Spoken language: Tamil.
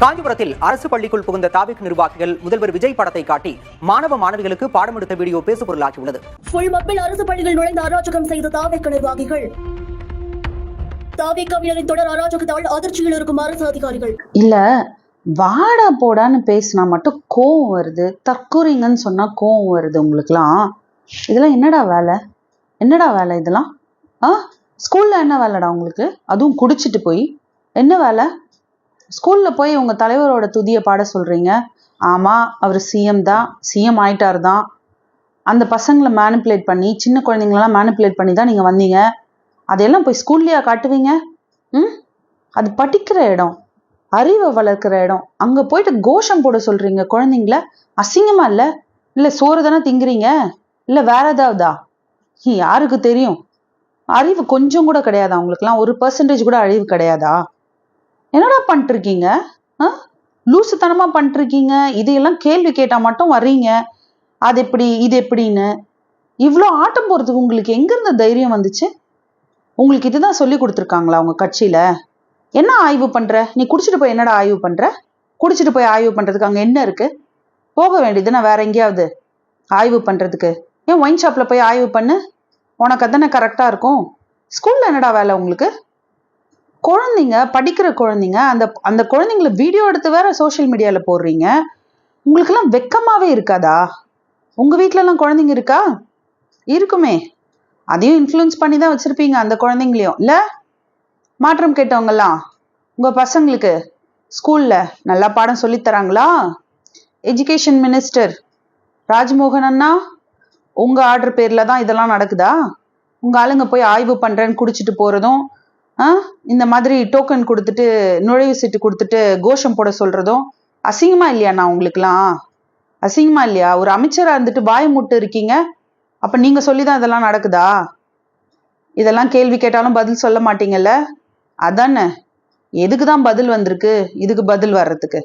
காஞ்சிபுரத்தில் அரசு பள்ளிக்குள் புகுந்த தாவிக் நிர்வாகிகள் முதல்வர் விஜய் படத்தை காட்டி மாணவ மாணவிகளுக்கு பாடம் எடுத்த வீடியோ பேசுபொருளாகியுள்ளது. ஃபுல் மப்பில் அரசு பள்ளிகள் நுழைந்து அராஜகம் செய்த தாவிக் நிர்வாகிகள். தாவிகவினரின் தொடர் அராஜகத்தால் அதிர்ச்சியில் இருக்கும் அரசு அதிகாரிகள். இல்ல வாடா போடான்னு பேசினா மட்டும் கோவம் வருது, தற்கூறிங்கன்னு சொன்னா கோவம் வருது உங்களுக்குலாம். இதெல்லாம் என்னடா வேலை? என்னடா வேலை இதெல்லாம்? ஸ்கூல்ல என்ன வேலைடா உங்களுக்கு? அதுவும் குடிச்சிட்டு போய் என்ன வேலை? ஸ்கூல்ல போய் உங்க தலைவரோட துதியை பாட சொல்றீங்க. ஆமா, அவர் சிஎம் தான், சிஎம் ஆயிட்டார் தான். அந்த பசங்களை மேனிப்புலேட் பண்ணி, சின்ன குழந்தைங்களெல்லாம் மேனிப்புலேட் பண்ணி தான் நீங்க வந்தீங்க. அதையெல்லாம் போய் ஸ்கூல்லையா காட்டுவீங்க? அது படிக்கிற இடம், அறிவை வளர்க்கிற இடம். அங்க போயிட்டு கோஷம் போட சொல்றீங்க குழந்தைங்கள. அசிங்கமா இல்ல? இல்ல சோறு தானே திங்குறீங்க? இல்ல வேற ஏதாவதா? யாருக்கு தெரியும்? அறிவு கொஞ்சம் கூட கிடையாதா உங்களுக்குலாம்? 1% கூட அறிவு கிடையாதா? என்னடா பண்ணிட்டு இருக்கீங்க? லூசுத்தனமா பண்ணிட்டு இருக்கீங்க. இதையெல்லாம் கேள்வி கேட்டா மட்டும் வர்றீங்க. அது எப்படி, இது எப்படின்னு. இவ்வளோ ஆட்டம் போறதுக்கு உங்களுக்கு எங்க இருந்த தைரியம் வந்துச்சு? உங்களுக்கு இதுதான் சொல்லி கொடுத்துருக்காங்களா உங்க கட்சியில? என்ன ஆய்வு பண்ற நீ? குடிச்சிட்டு போய் என்னடா ஆய்வு பண்ற? குடிச்சிட்டு போய் ஆய்வு பண்றதுக்கு அங்க என்ன இருக்கு? போக வேண்டியதுன்னா வேற எங்கேயாவது ஆய்வு பண்றதுக்கு. ஏன் ஒயின் ஷாப்ல போய் ஆய்வு பண்ணு, உனக்கு அதானே கரெக்டா இருக்கும். ஸ்கூல்ல என்னடா வேலை உங்களுக்கு? குழந்தைங்க, படிக்கிற குழந்தைங்க, அந்த குழந்தைங்கள வீடியோ எடுத்து வேற சோசியல் மீடியால போடுறீங்க. உங்களுக்கெல்லாம் வெக்கமாவே இருக்காதா? உங்க வீட்டுல எல்லாம் குழந்தைங்க இருக்கா? இருக்குமே. அதையும் இன்ஃப்ளூயன்ஸ் பண்ணி தான் வச்சிருப்பீங்க அந்த குழந்தைங்களையும் இல்ல? மாற்றம் கேட்டவங்கலாம் உங்க பசங்களுக்கு ஸ்கூல்ல நல்லா பாடம் சொல்லி தராங்களா? எஜுகேஷன் மினிஸ்டர் ராஜ்மோகன் அண்ணா, உங்க ஆர்டர் பேர்ல தான் இதெல்லாம் நடக்குதா? உங்க ஆளுங்க போய் ஆய்வு பண்றேன்னு குடிச்சிட்டு போறதும், இந்த மாதிரி டோக்கன் கொடுத்துட்டு, நுழைவு சீட்டு கொடுத்துட்டு கோஷம் போட சொல்றதும் அசிங்கமா இல்லையாண்ணா உங்களுக்குலாம்? அசிங்கமா இல்லையா? ஒரு அமைச்சரா இருந்துட்டு வாய் மூட்டு இருக்கீங்க. அப்ப நீங்க சொல்லிதான் இதெல்லாம் நடக்குதா? இதெல்லாம் கேள்வி கேட்டாலும் பதில் சொல்ல மாட்டீங்கல்ல? அதானே. எதுக்குதான் பதில் வந்திருக்கு? இதுக்கு பதில் வர்றதுக்கு